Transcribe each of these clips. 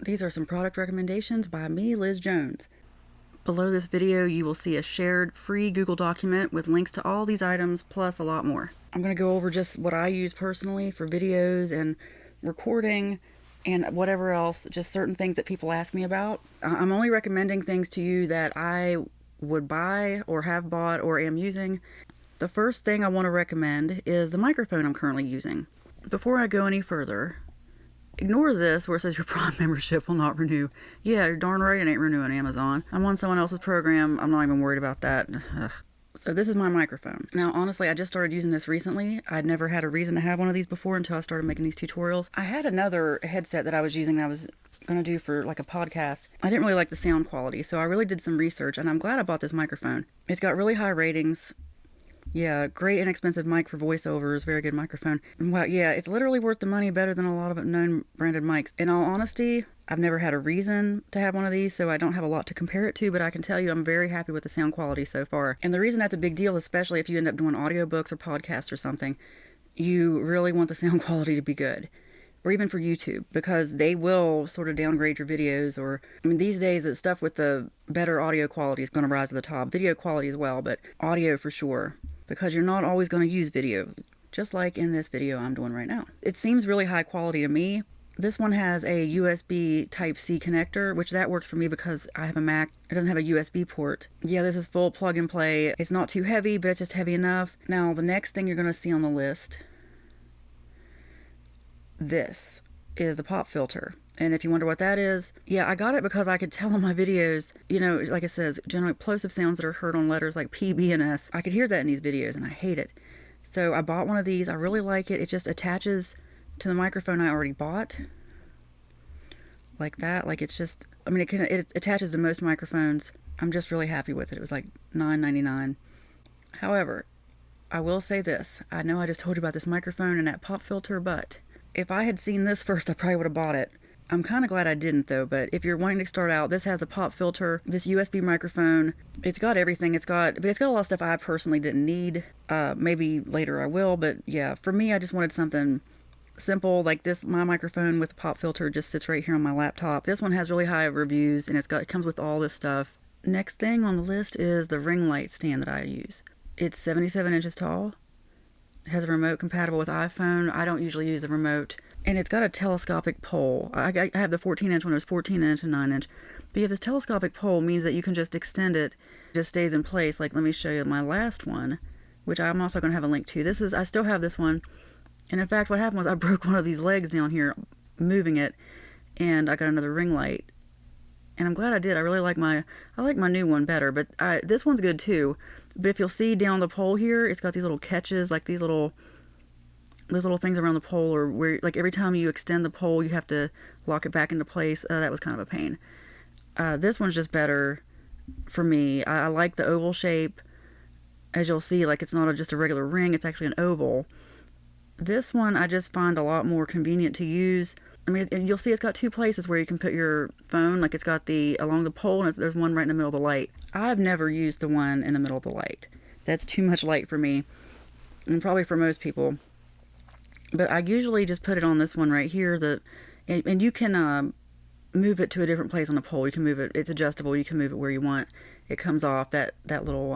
These are some product recommendations by me, Liz Jones. Below this video, you will see a shared free Google document with links to all these items, plus a lot more. I'm going to go over just what I use personally for videos and recording and whatever else, just certain things that people ask me about. I'm only recommending things to you that I would buy or have bought or am using. The first thing I want to recommend is the microphone I'm currently using. Before I go any further, ignore this where it says your Prime membership will not renew. Yeah, you're darn right it ain't renewing, Amazon. I'm on someone else's program. I'm not even worried about that. Ugh. So this is my microphone. Now, honestly, I just started using this recently. I'd never had a reason to have one of these before until I started making these tutorials. I had another headset that I was using that I was going to do for like a podcast. I didn't really like the sound quality, so I really did some research, and I'm glad I bought this microphone. It's got really high ratings. Yeah, great inexpensive mic for voiceovers, very good microphone. Well, yeah, it's literally worth the money, better than a lot of known branded mics. In all honesty, I've never had a reason to have one of these, so I don't have a lot to compare it to, but I can tell you I'm very happy with the sound quality so far. And the reason that's a big deal, especially if you end up doing audiobooks or podcasts or something, you really want the sound quality to be good. Or even for YouTube, because they will sort of downgrade your videos. Or, I mean, these days, it's stuff with the better audio quality is going to rise to the top. Video quality as well, but audio for sure. Because you're not always going to use video, just like in this video I'm doing right now. It seems really high quality to me. This one has a USB Type-C connector, which that works for me because I have a Mac. It doesn't have a USB port. Yeah, this is full plug and play. It's not too heavy, but it's just heavy enough. Now, the next thing you're going to see on the list, this is the pop filter. And if you wonder what that is, yeah, I got it because I could tell in my videos, you know, like it says, generally plosive sounds that are heard on letters like P, B, and S. I could hear that in these videos, and I hate it. So I bought one of these. I really like it. It just attaches to the microphone I already bought. Like that. Like it's just, I mean, it attaches to most microphones. I'm just really happy with it. It was like $9.99. However, I will say this. I know I just told you about this microphone and that pop filter, but if I had seen this first, I probably would have bought it. I'm kind of glad I didn't though, but if you're wanting to start out, this has a pop filter, this USB microphone. It's got everything. But it's got a lot of stuff I personally didn't need. Maybe later I will, but yeah, for me, I just wanted something simple like this. My microphone with the pop filter just sits right here on my laptop. This one has really high reviews, and it comes with all this stuff. Next thing on the list is the ring light stand that I use. It's 77 inches tall. It has a remote compatible with iPhone. I don't usually use the remote. And it's got a telescopic pole. I have the 14-inch one. It was 14-inch and 9-inch. But yeah, this telescopic pole means that you can just extend it. It just stays in place. Like, let me show you my last one, which I'm also going to have a link to. I still have this one. And in fact, what happened was I broke one of these legs down here moving it, and I got another ring light. And I'm glad I did. I like my new one better, but this one's good too. But if you'll see down the pole here, it's got these little catches, like those little things around the pole, or where like every time you extend the pole, you have to lock it back into place. That was kind of a pain. This one's just better for me. I like the oval shape. As you'll see, like it's not just a regular ring, it's actually an oval. This one I just find a lot more convenient to use. I mean, you'll see it's got two places where you can put your phone. Like it's got along the pole, and there's one right in the middle of the light. I've never used the one in the middle of the light. That's too much light for me, and probably for most people. But I usually just put it on this one right here. And you can move it to a different place on the pole. You can move it. It's adjustable. You can move it where you want. It comes off. That little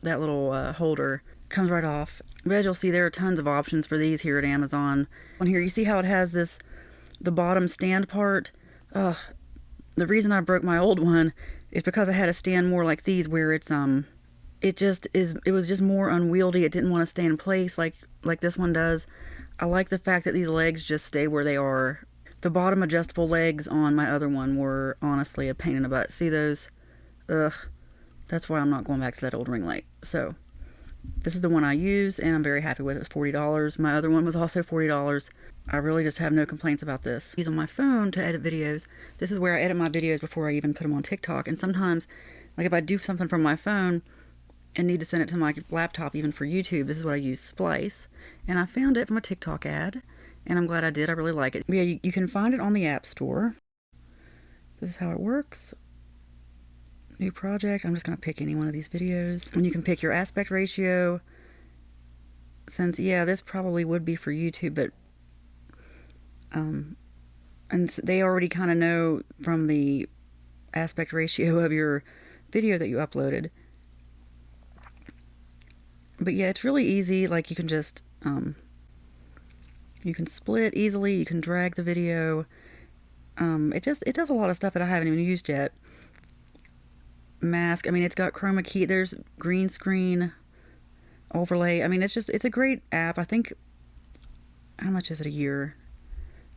holder comes right off. But as you'll see, there are tons of options for these here at Amazon. On here, you see how it has the bottom stand part. The reason I broke my old one is because I had a stand more like these, where it was just more unwieldy. It didn't want to stay in place like this one does. I like the fact that these legs just stay where they are. The bottom adjustable legs on my other one were honestly a pain in the butt. See those? Ugh. That's why I'm not going back to that old ring light. So this is the one I use, and I'm very happy with it. It was $40. My other one was also $40. I really just have no complaints about this. I use on my phone to edit videos. This is where I edit my videos before I even put them on TikTok. And sometimes, like if I do something from my phone and need to send it to my laptop even for YouTube, this is what I use, Splice. And I found it from a TikTok ad, and I'm glad I did. I really like it. Yeah, you can find it on the App Store. This is how it works. New project. I'm just going to pick any one of these videos. And you can pick your aspect ratio. Since, yeah, this probably would be for YouTube, but And they already kind of know from the aspect ratio of your video that you uploaded. But yeah, it's really easy. Like you can just you can split easily, you can drag the video. It does a lot of stuff that I haven't even used yet. Mask, I mean, it's got chroma key, there's green screen, overlay. I mean, it's a great app. I think, how much is it a year?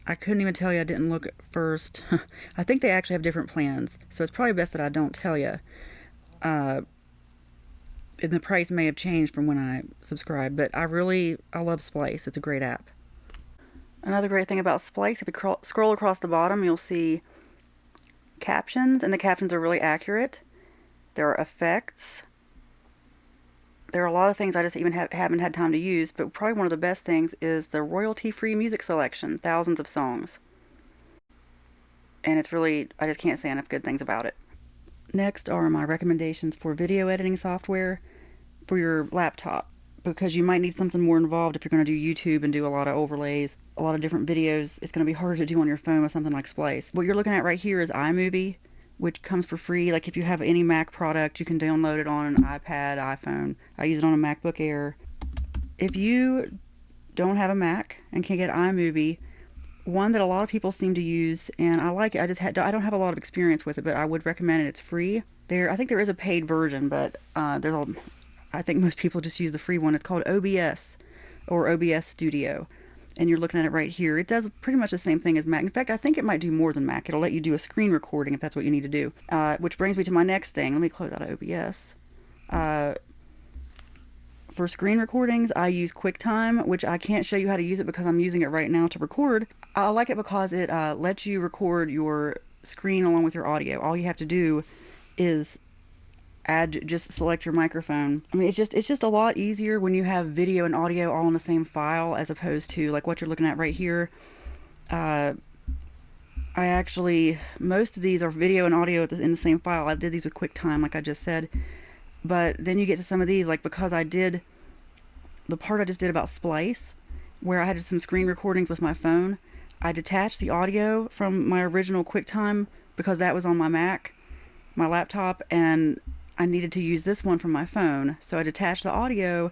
I couldn't even tell you. I didn't look at first. I think they actually have different plans, so it's probably best that I don't tell you. And the price may have changed from when I subscribed, but I love Splice. It's a great app. Another great thing about Splice, if you scroll across the bottom, you'll see captions, and the captions are really accurate. There are effects. There are a lot of things I just even haven't had time to use, but probably one of the best things is the royalty-free music selection, thousands of songs. And it's really, I just can't say enough good things about it. Next are my recommendations for video editing software for your laptop, because you might need something more involved if you're going to do YouTube and do a lot of overlays, a lot of different videos. It's going to be harder to do on your phone with something like Splice. What you're looking at right here is iMovie, which comes for free. Like if you have any Mac product, you can download it on an iPad, iPhone. I use it on a MacBook Air. If you don't have a Mac and can get iMovie, one that a lot of people seem to use, and I like it. I don't have a lot of experience with it, but I would recommend it. It's free. I think there is a paid version, but I think most people just use the free one. It's called OBS or OBS Studio. And you're looking at it right here. It does pretty much the same thing as Mac. In fact, I think it might do more than Mac. It'll let you do a screen recording if that's what you need to do. Which brings me to my next thing. Let me close out of OBS. For screen recordings, I use Quicktime, which I can't show you how to use it because I'm using it right now to record. I like it because it lets you record your screen along with your audio. All you have to do is just select your microphone. I mean, it's just a lot easier when you have video and audio all in the same file, as opposed to like what you're looking at right here. Most of these are video and audio in the same file. I did these with QuickTime, like I just said. But then you get to some of these, like because I did the part I just did about Splice, where I had some screen recordings with my phone. I detached the audio from my original QuickTime because that was on my laptop, and I needed to use this one from my phone. So I detached the audio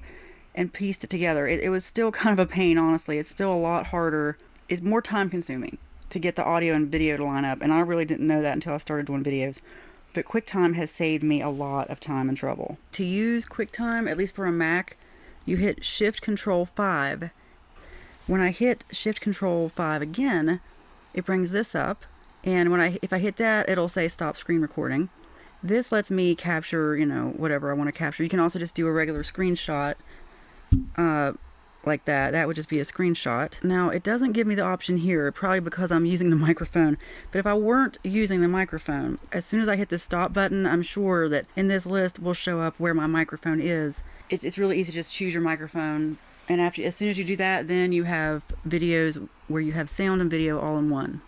and pieced it together. It was still kind of a pain, honestly. It's still a lot harder. It's more time consuming to get the audio and video to line up, and I really didn't know that until I started doing videos. But QuickTime has saved me a lot of time and trouble. To use QuickTime, at least for a Mac, you hit Shift-Control-5. When I hit Shift-Control-5 again, it brings this up, and if I hit that, it'll say stop screen recording. This lets me capture, whatever I want to capture. You can also just do a regular screenshot, like that. That would just be a screenshot. Now, it doesn't give me the option here, probably because I'm using the microphone. But if I weren't using the microphone, as soon as I hit the stop button, I'm sure that in this list will show up where my microphone is. It's really easy to just choose your microphone. And as soon as you do that, then you have videos where you have sound and video all in one.